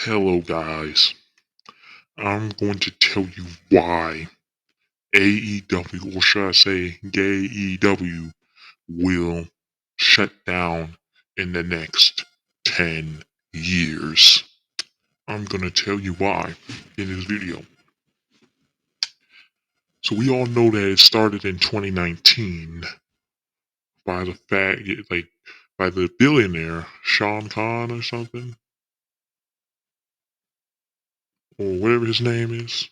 Hello, guys. I'm going to tell you why AEW, or should I say AEW, will shut down in the next 10 years. I'm going to tell you why in this video. So, we all know that it started in 2019 by the by the billionaire Sean Khan or something, or whatever his name is.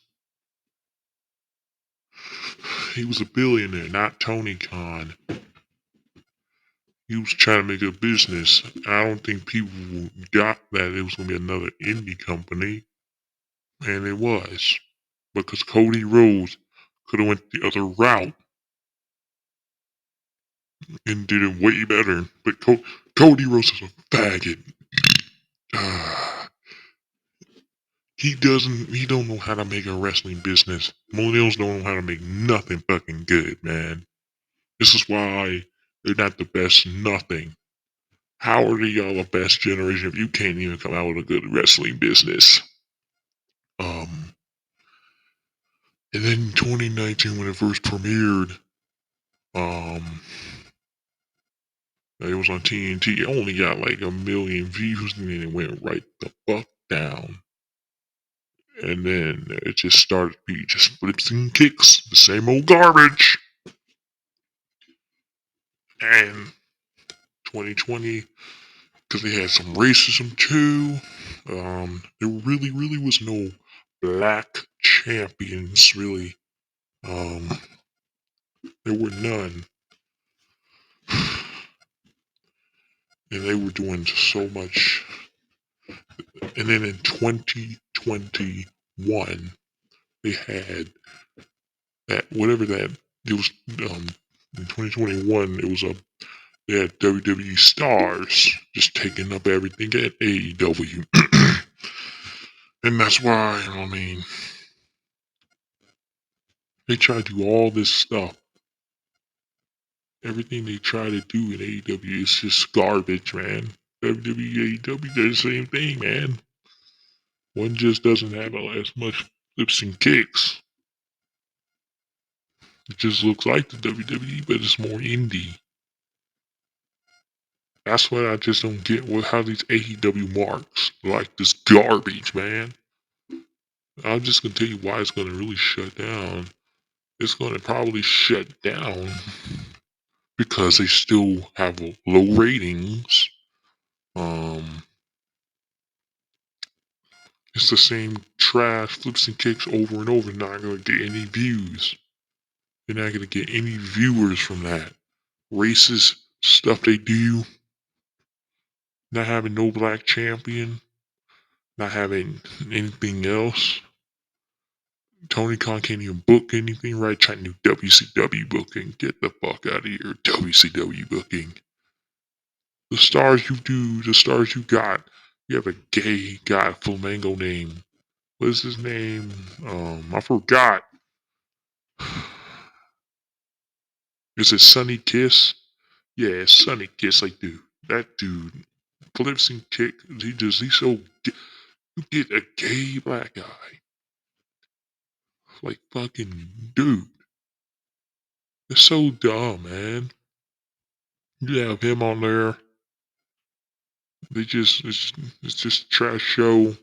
He was a billionaire, not Tony Khan. He was trying to make a business. I don't think people got that it was going to be another indie company, and it was because Cody Rhodes could have went the other route and did it way better. But Cody Rhodes is a faggot. He doesn't. He don't know how to make a wrestling business. Millennials don't know how to make nothing fucking good, man. This is why they're not the best nothing. How are y'all the best generation if you can't even come out with a good wrestling business? Um, And then in 2019, when it first premiered, um, it was on TNT. It only got like 1 million views, and then it went right the fuck down. And then it just started to be just flips and kicks, the same old garbage. And 2020, because they had some racism too. There really was no black champions, really. There were none. And they were doing so much. And then in 2021, they had that whatever that it was. In 2021, it was they had WWE stars just taking up everything at AEW, and that's why they try to do all this stuff. Everything they try to do in AEW is just garbage, man. WWE, AEW, they're the same thing, man. One just doesn't have as much flips and kicks. It just looks like the WWE, but it's more indie. That's what I just don't get with how these AEW marks like this garbage, man. I'm just gonna tell you why it's gonna really shut down. It's gonna probably shut down because they still have low ratings. Um, it's the same trash flips and kicks over and over. Not gonna get any views. You're not gonna get any viewers from that. Racist stuff they do. Not having no black champion. Not having anything else. Tony Khan can't even book anything right. Trying to do WCW booking. Get the fuck out of here. WCW booking. The stars you do, the stars you got. You have a gay guy, flamingo name. What is his name? I forgot. Is it Sunny Kiss? Yeah, Sunny Kiss. Like, dude, that dude flips and kick. He's so. You get a gay black guy. Like, fucking dude. It's so dumb, man. You have him on there. It's just a trash show.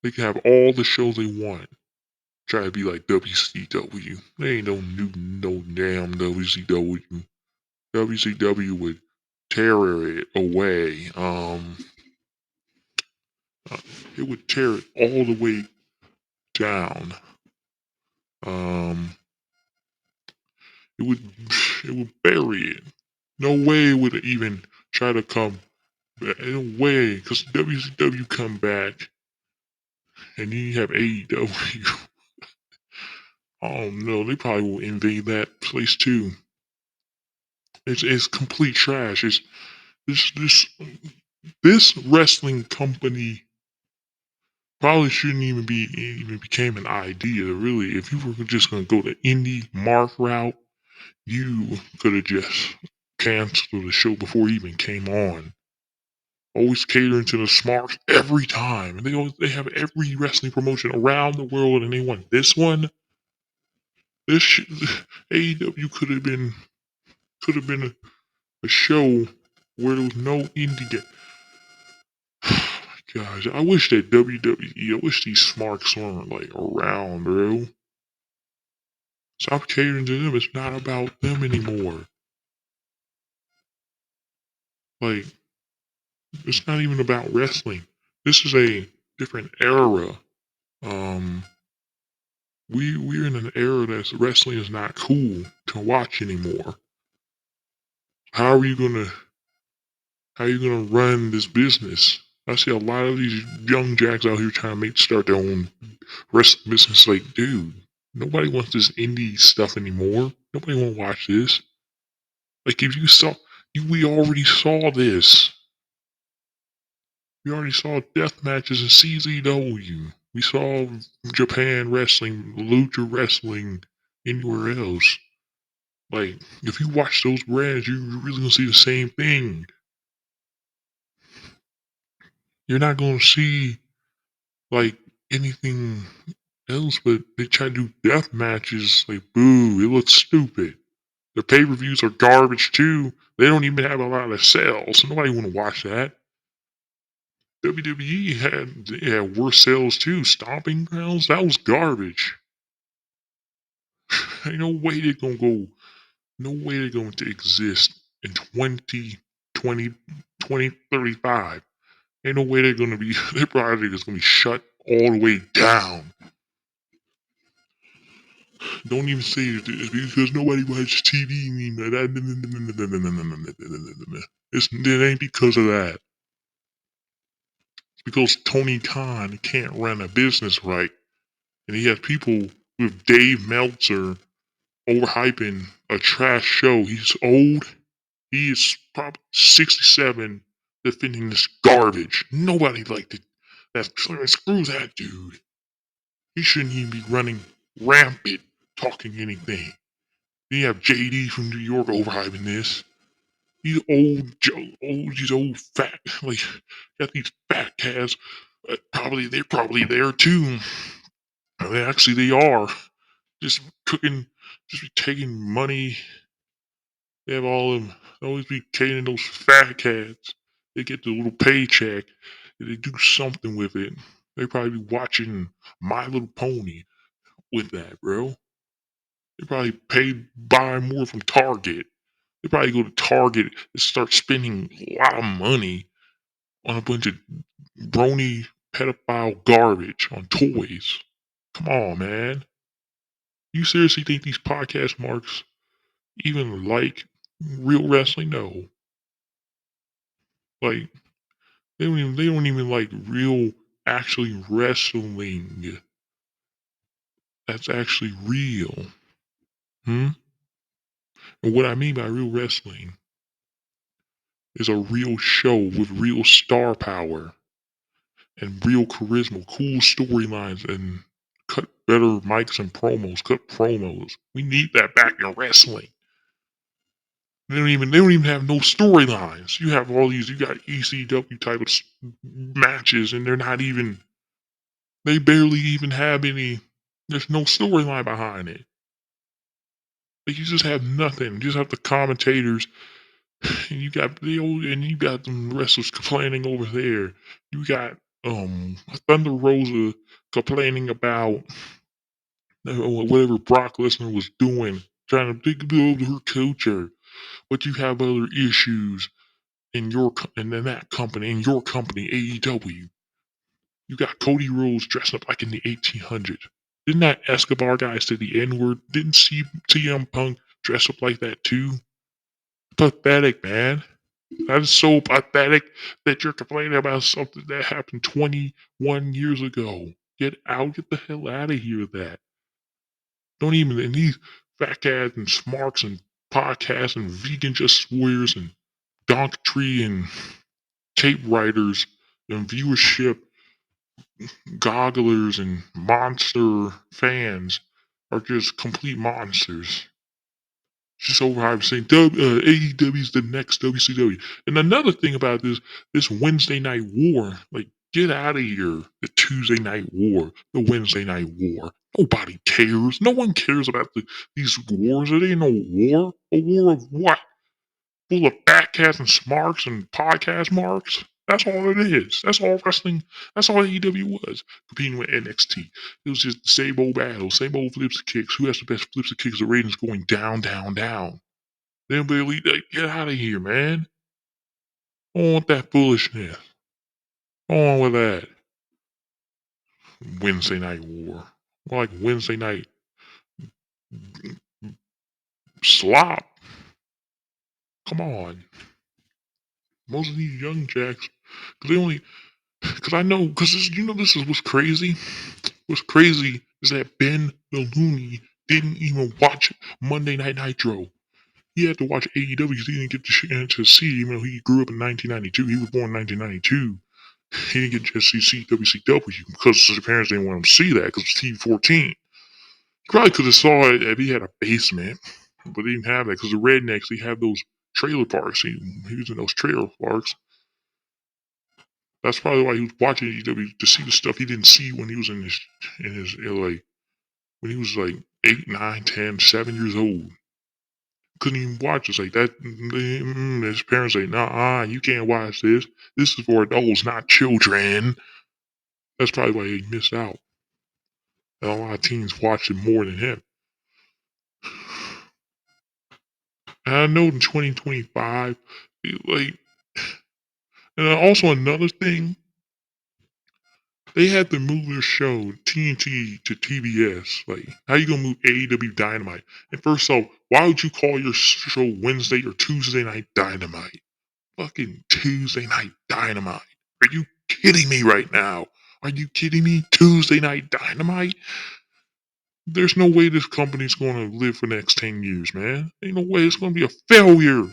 They can have all the shows they want. Try to be like WCW. They ain't no damn WCW. WCW would tear it away. Uh, it would tear it all the way down. Um, it would it would bury it. No way would it even try to come. No way, because WCW come back, and then you have AEW. Oh no, they probably will invade that place too. It's complete trash. It's this this wrestling company probably shouldn't even became an idea. Really, if you were just gonna go the indie mark route, you could have just canceled the show before it even came on. always catering to the smarts every time. And they have every wrestling promotion around the world, and they want this one. This AEW could have been a show where there was no indie. Oh my gosh, I wish that WWE, I wish these smarks weren't like around, bro. Stop catering to them. It's not about them anymore. Like, it's not even about wrestling. This is a different era. Um, we're in an era that wrestling is not cool to watch anymore. How are you gonna how are you gonna run this business? I see a lot of these young jacks out here trying to start their own wrestling business. Like, dude, nobody wants this indie stuff anymore. Nobody want to watch this. Like, if you saw, we already saw this. We already saw death matches in CZW. We saw Japan wrestling, Lucha wrestling, anywhere else. Like, if you watch those brands, you're really gonna see the same thing. You're not gonna see like anything else, but they try to do death matches. Like, boo, it looks stupid. The pay-per-views are garbage too. They don't even have a lot of sales, so nobody want to watch that. WWE had worse sales too. Stomping Grounds, that was garbage. Ain't no way they're gonna go. No way they're going to exist in 2020, 2035. Ain't no way they're gonna be. Their project is gonna be shut all the way down. Don't even say it's because nobody watches TV anymore. It ain't because of that. It's because Tony Khan can't run a business right. And he has people with Dave Meltzer overhyping a trash show. He's old. He is probably 67 defending this garbage. Nobody liked it. Screw that dude. He shouldn't even be running rampant talking anything. Then you have JD from New York overhyping this. These these old fat, like, got these fat cats. They're probably there too. They are. Just cooking, just be taking money. They have all of them. They always be catering those fat cats. They get the little paycheck. And they do something with it. They probably be watching My Little Pony with that, bro. They probably pay buy more from Target. They probably go to Target and start spending a lot of money on a bunch of brony pedophile garbage on toys. Come on, man. You seriously think these podcast marks even like real wrestling? No. Like, they don't even like real actually wrestling. That's actually real. Hmm? And what I mean by real wrestling is a real show with real star power and real charisma, cool storylines, and cut better mics and promos, cut promos. We need that back in wrestling. They don't even have no storylines. You have all these, you got ECW type of matches, and they barely even have any. There's no storyline behind it. Like, you just have nothing. You just have the commentators, and you got them wrestlers complaining over there. You got Thunder Rosa complaining about whatever Brock Lesnar was doing, trying to build her culture. But you have other issues in that company, in your company, AEW. You got Cody Rhodes dressed up like in the 1800s. Didn't that Escobar guy say the N word? Didn't CM Punk dress up like that too? Pathetic, man. That is so pathetic that you're complaining about something that happened 21 years ago. Get the hell out of here with that. Don't even, and these fat cats and smarks and podcasts and vegan just warriors and donkey and tape writers and viewership gogglers and monster fans are just complete monsters. Just overhyped saying AEW is the next WCW. And another thing about this Wednesday night war, like get out of here. The Tuesday night war, the Wednesday night war. Nobody cares. No one cares about these wars. It ain't no war. A war of what? Full of fat cats and smarks and podcast marks. That's all it is. That's all wrestling. That's all AEW was. Competing with NXT. It was just the same old battle, same old flips and kicks. Who has the best flips and kicks? The ratings going down, down, down. They barely get out of here, man. I don't want that foolishness. On with that. Wednesday night war. More like Wednesday night slop. Come on. Most of these young jacks, cause they only, cause I know, cause this is what's crazy. What's crazy is that Ben the Looney didn't even watch Monday Night Nitro. He had to watch AEW because he didn't get the chance to see, even though he grew up in 1992. He was born in 1992. He didn't get to see WCW because his parents didn't want him to see that because it's TV-14. He probably could have saw it if he had a basement, but he didn't have that because the rednecks, they have those trailer parks. He was in those trailer parks. That's probably why he was watching AEW to see the stuff he didn't see when he was in his LA. When he was like 8, 9, 10, 7 years old. Couldn't even watch it like that. His parents say, nah, you can't watch this. This is for adults, not children. That's probably why he missed out. And a lot of teens watched it more than him. And I know in 2025, like, and also another thing, they had to move their show TNT to TBS. Like, how you gonna move AEW Dynamite? And first off, why would you call your show Wednesday or Tuesday Night Dynamite? Fucking Tuesday Night Dynamite. Are you kidding me right now? Are you kidding me? Tuesday Night Dynamite? There's no way this company's going to live for the next 10 years, man. Ain't no way. It's going to be a failure.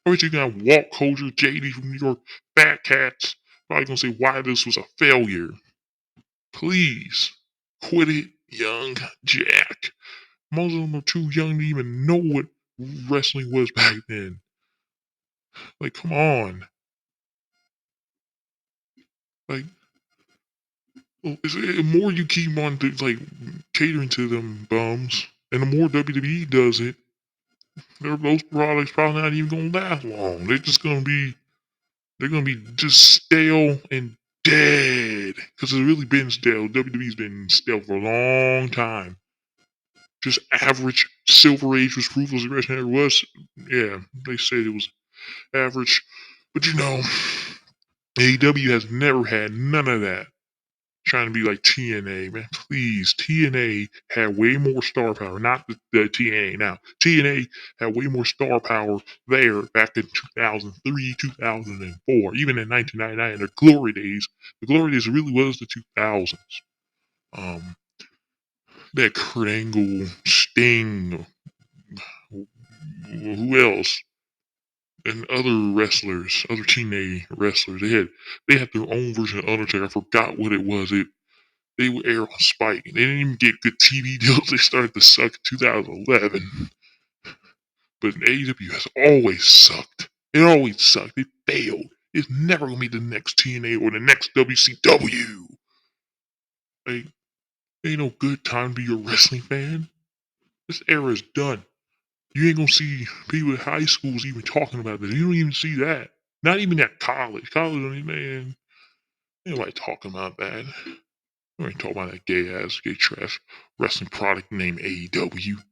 Or you got Walt Culture, JD from New York, Fat Cats. Probably going to say why this was a failure. Please, quit it, young Jack. Most of them are too young to even know what wrestling was back then. Like, come on. Like, the more you keep on like catering to them bums, and the more WWE does it, those products probably not even gonna last long. They're gonna be just stale and dead because it's really been stale. WWE's been stale for a long time. Just average. Silver Age was ruthless aggression. It was, yeah, they said it was average, but AEW has never had none of that. Trying to be like TNA, man. Please, TNA had way more star power. Not the TNA now. TNA had way more star power there back in 2003, 2004, even in 1999, the glory days. The glory days really was the 2000s. Um, that Kurt Angle, Sting, who else? And other wrestlers, other TNA wrestlers. They had their own version of Undertaker. I forgot what it was. They would air on Spike. They didn't even get good TV deals. They started to suck in 2011. But AEW has always sucked. It always sucked. It failed. It's never going to be the next TNA or the next WCW. Like, ain't no good time to be a wrestling fan. This era is done. You ain't going to see people at high schools even talking about this. You don't even see that. Not even at college. College, man, ain't like talking about that. We ain't talking about that gay ass, gay trash wrestling product named AEW.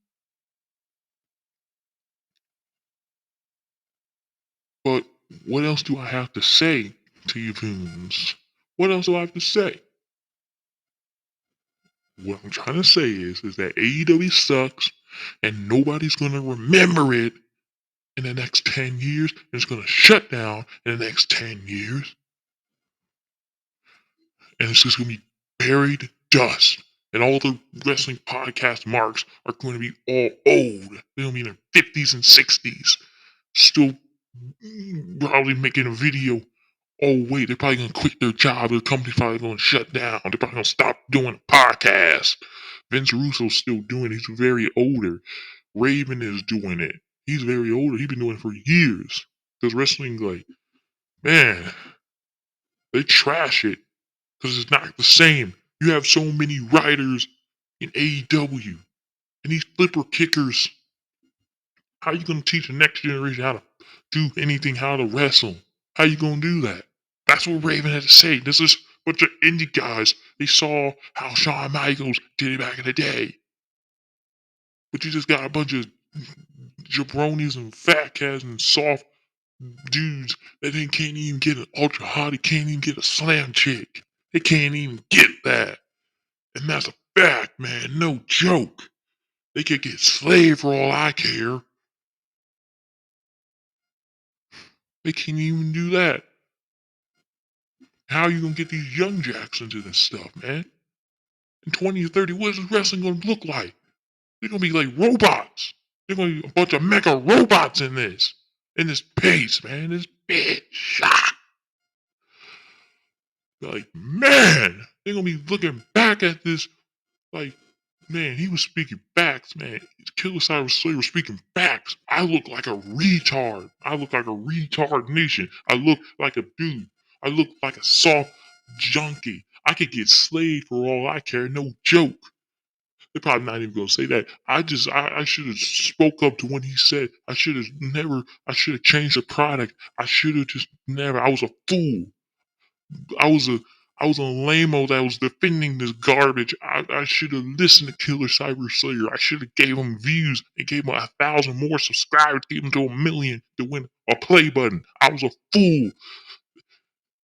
But what else do I have to say to you goons? What else do I have to say? What I'm trying to say is that AEW sucks and nobody's going to remember it in the next 10 years. And it's going to shut down in the next 10 years. And it's just going to be buried dust. And all the wrestling podcast marks are going to be all old. They're going to be in their 50s and 60s. Still probably making a video. Oh wait, they're probably gonna quit their job. The company's probably gonna shut down. They're probably gonna stop doing a podcast. Vince Russo's still doing it. He's very older. Raven is doing it. He's very old. He's been doing it for years. Because wrestling, like, man, they trash it because it's not the same. You have so many writers in AEW and these flipper kickers. How you gonna teach the next generation how to do anything, how to wrestle? How you gonna do that? That's what Raven had to say. This is a bunch of indie guys. They saw how Shawn Michaels did it back in the day. But you just got a bunch of jabronis and fat cats and soft dudes that they can't even get an ultra hot. They can't even get a slam chick. They can't even get that. And that's a fact, man. No joke. They could get slaved for all I care. They can't even do that. How are you gonna get these young jacks into this stuff, man? In 20 or 30, what is wrestling gonna look like? They're gonna be like robots. They're gonna be a bunch of mega robots in this. In this pace, man. This bitch. Like, man, they're gonna be looking back at this like, man, he was speaking facts, man. Killer Cyrus Slayer was speaking facts. I look like a retard. I look like a retard nation. I look like a dude. I look like a soft junkie. I could get slayed for all I care. No joke. They're probably not even gonna say that. I should have spoke up to when he said I should have never. I should have changed the product. I should have just never. I was a fool. I was a I was a lame-o that was defending this garbage. I should have listened to Killer Cyber Slayer. I should have gave him views and gave him 1,000 more subscribers, gave him to 1,000,000 to win a play button. I was a fool.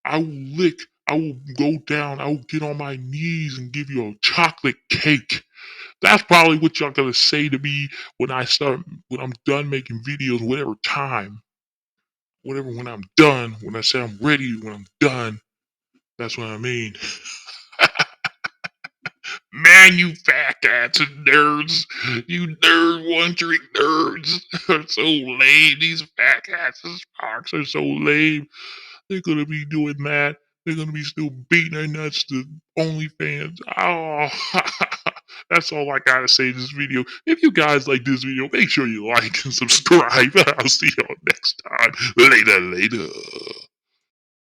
I will lick. I will go down. I will get on my knees and give you a chocolate cake. That's probably what y'all gonna say to me when when I'm done making videos, whatever time, whatever, when I'm done, when I say I'm ready, when I'm done. That's what I mean. Man, you fat cats and nerds. You nerd wandering nerds are so lame. These fat cats and sparks are so lame. They're gonna be doing that. They're gonna be still beating their nuts to OnlyFans. Oh, that's all I gotta say in this video. If you guys like this video, make sure you like and subscribe. I'll see y'all next time. Later, later.